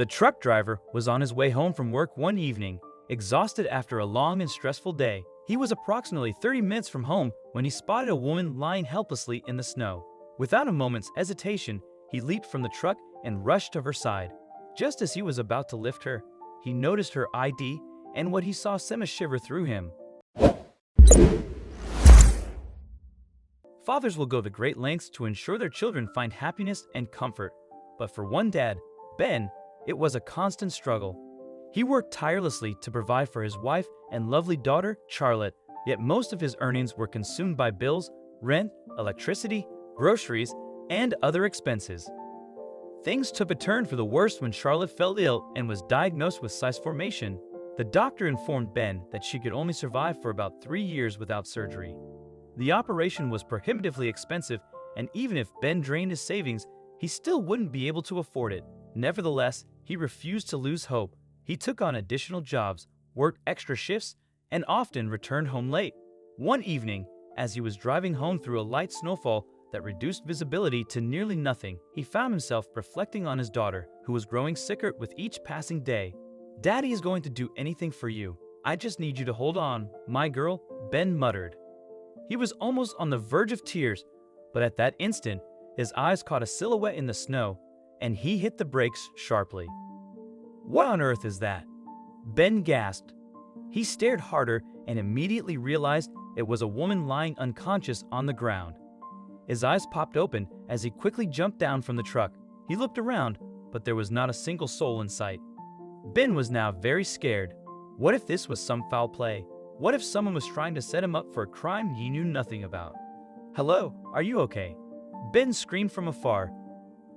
The truck driver was on his way home from work one evening, exhausted after a long and stressful day. He was approximately 30 minutes from home when he spotted a woman lying helplessly in the snow. Without a moment's hesitation, he leaped from the truck and rushed to her side. Just as he was about to lift her, he noticed her ID, and what he saw sent a shiver through him. Fathers will go to great lengths to ensure their children find happiness and comfort. But for one dad, Ben, it was a constant struggle. He worked tirelessly to provide for his wife and lovely daughter, Charlotte, yet most of his earnings were consumed by bills, rent, electricity, groceries, and other expenses. Things took a turn for the worse when Charlotte fell ill and was diagnosed with cyst formation. The doctor informed Ben that she could only survive for about 3 years without surgery. The operation was prohibitively expensive, and even if Ben drained his savings, he still wouldn't be able to afford it. Nevertheless, he refused to lose hope. He took on additional jobs, worked extra shifts, and often returned home late. One evening, as he was driving home through a light snowfall that reduced visibility to nearly nothing, he found himself reflecting on his daughter, who was growing sicker with each passing day. "Daddy is going to do anything for you. I just need you to hold on, my girl," Ben muttered. He was almost on the verge of tears, but at that instant, his eyes caught a silhouette in the snow, and he hit the brakes sharply. "What on earth is that?" Ben gasped. He stared harder and immediately realized it was a woman lying unconscious on the ground. His eyes popped open as he quickly jumped down from the truck. He looked around, but there was not a single soul in sight. Ben was now very scared. What if this was some foul play? What if someone was trying to set him up for a crime he knew nothing about? "Hello, are you okay?" Ben screamed from afar,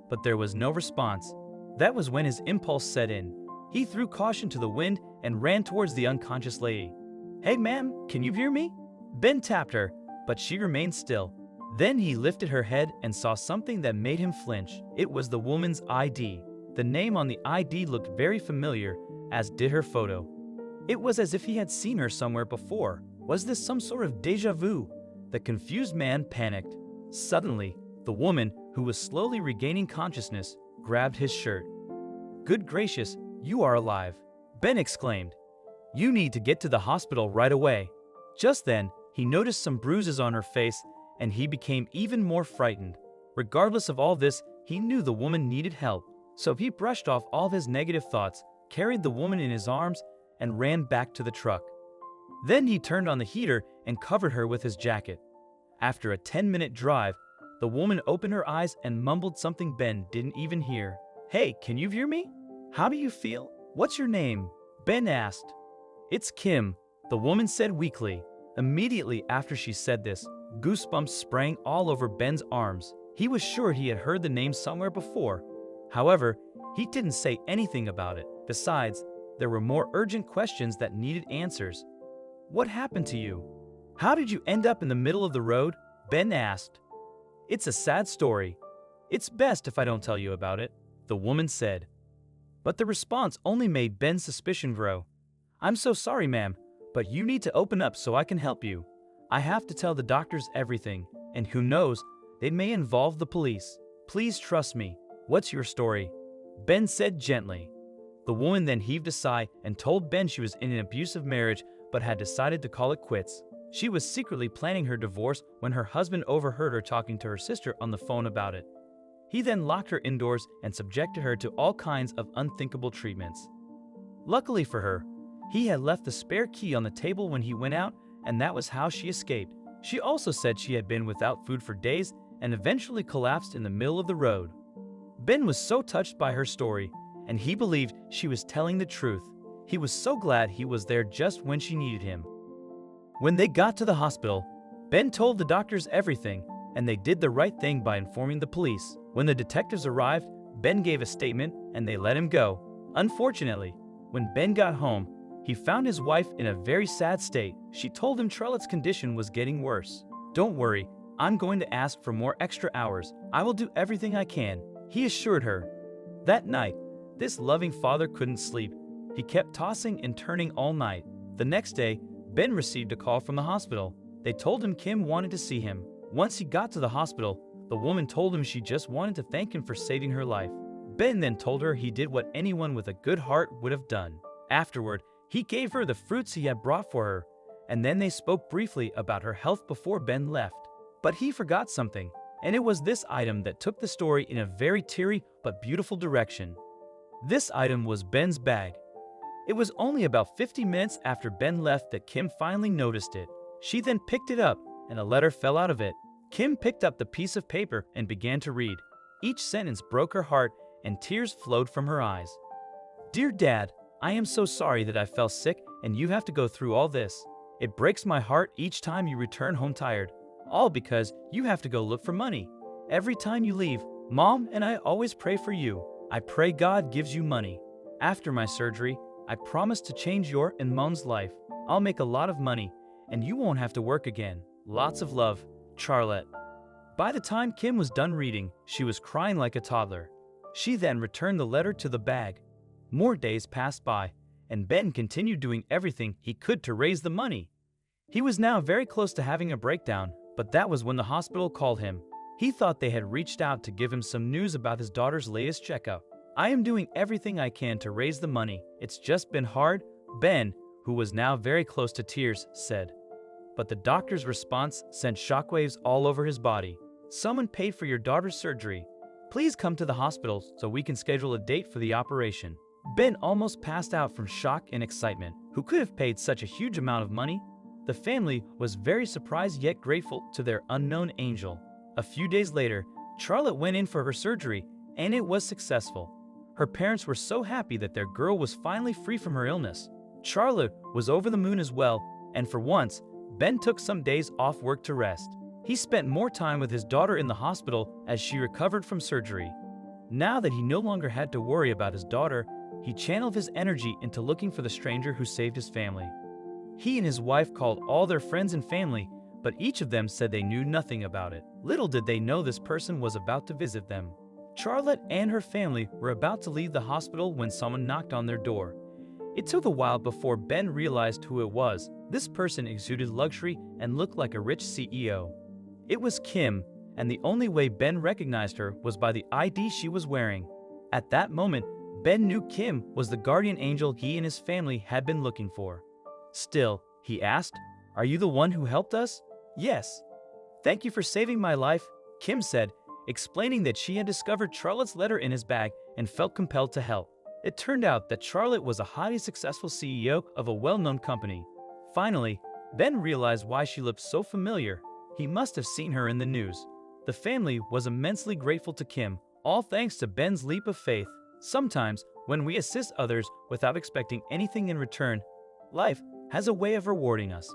but there was no response. That was when his impulse set in. He threw caution to the wind and ran towards the unconscious lady. "Hey ma'am, can you hear me?" Ben tapped her, but she remained still. Then he lifted her head and saw something that made him flinch. It was the woman's ID. The name on the ID looked very familiar, as did her photo. It was as if he had seen her somewhere before. Was this some sort of déjà vu? The confused man panicked. Suddenly, the woman, who was slowly regaining consciousness, grabbed his shirt. "Good gracious, you are alive!" Ben exclaimed. "You need to get to the hospital right away." Just then, he noticed some bruises on her face, and he became even more frightened. Regardless of all this, he knew the woman needed help, so he brushed off all of his negative thoughts, carried the woman in his arms, and ran back to the truck. Then he turned on the heater and covered her with his jacket. After a 10-minute drive, the woman opened her eyes and mumbled something Ben didn't even hear. "Hey, can you hear me? How do you feel? What's your name?" Ben asked. "It's Kim," the woman said weakly. Immediately after she said this, goosebumps sprang all over Ben's arms. He was sure he had heard the name somewhere before. However, he didn't say anything about it. Besides, there were more urgent questions that needed answers. "What happened to you? How did you end up in the middle of the road?" Ben asked. "It's a sad story. It's best if I don't tell you about it," the woman said. But the response only made Ben's suspicion grow. "I'm so sorry, ma'am, but you need to open up so I can help you. I have to tell the doctors everything, and who knows, they may involve the police. Please trust me. What's your story?" Ben said gently. The woman then heaved a sigh and told Ben she was in an abusive marriage but had decided to call it quits. She was secretly planning her divorce when her husband overheard her talking to her sister on the phone about it. He then locked her indoors and subjected her to all kinds of unthinkable treatments. Luckily for her, he had left the spare key on the table when he went out, and that was how she escaped. She also said she had been without food for days and eventually collapsed in the middle of the road. Ben was so touched by her story, and he believed she was telling the truth. He was so glad he was there just when she needed him. When they got to the hospital, Ben told the doctors everything, and they did the right thing by informing the police. When the detectives arrived, Ben gave a statement and they let him go. Unfortunately, when Ben got home, he found his wife in a very sad state. She told him Charlotte's condition was getting worse. "Don't worry, I'm going to ask for more extra hours. I will do everything I can," he assured her. That night, this loving father couldn't sleep. He kept tossing and turning all night. The next day, Ben received a call from the hospital. They told him Kim wanted to see him. Once he got to the hospital, the woman told him she just wanted to thank him for saving her life. Ben then told her he did what anyone with a good heart would have done. Afterward, he gave her the fruits he had brought for her, and then they spoke briefly about her health before Ben left. But he forgot something, and it was this item that took the story in a very teary but beautiful direction. This item was Ben's bag. It was only about 50 minutes after Ben left that Kim finally noticed it. She then picked it up, and a letter fell out of it. Kim picked up the piece of paper and began to read. Each sentence broke her heart, and tears flowed from her eyes. "Dear Dad, I am so sorry that I fell sick and you have to go through all this. It breaks my heart each time you return home tired, all because you have to go look for money. Every time you leave, Mom and I always pray for you. I pray God gives you money. After my surgery, I promise to change your and Mom's life. I'll make a lot of money, and you won't have to work again. Lots of love, Charlotte." By the time Kim was done reading, she was crying like a toddler. She then returned the letter to the bag. More days passed by, and Ben continued doing everything he could to raise the money. He was now very close to having a breakdown, but that was when the hospital called him. He thought they had reached out to give him some news about his daughter's latest checkup. "I am doing everything I can to raise the money. It's just been hard," Ben, who was now very close to tears, said. But the doctor's response sent shockwaves all over his body. "Someone paid for your daughter's surgery. Please come to the hospital so we can schedule a date for the operation." Ben almost passed out from shock and excitement. Who could have paid such a huge amount of money? The family was very surprised yet grateful to their unknown angel. A few days later, Charlotte went in for her surgery, and it was successful. Her parents were so happy that their girl was finally free from her illness. Charlotte was over the moon as well, and for once, Ben took some days off work to rest. He spent more time with his daughter in the hospital as she recovered from surgery. Now that he no longer had to worry about his daughter, he channeled his energy into looking for the stranger who saved his family. He and his wife called all their friends and family, but each of them said they knew nothing about it. Little did they know this person was about to visit them. Charlotte and her family were about to leave the hospital when someone knocked on their door. It took a while before Ben realized who it was. This person exuded luxury and looked like a rich CEO. It was Kim, and the only way Ben recognized her was by the ID she was wearing. At that moment, Ben knew Kim was the guardian angel he and his family had been looking for. Still, he asked, "Are you the one who helped us?" "Yes." "Thank you for saving my life," Kim said, explaining that she had discovered Charlotte's letter in his bag and felt compelled to help. It turned out that Charlotte was a highly successful CEO of a well-known company. Finally, Ben realized why she looked so familiar. He must have seen her in the news. The family was immensely grateful to Kim, all thanks to Ben's leap of faith. Sometimes, when we assist others without expecting anything in return, life has a way of rewarding us.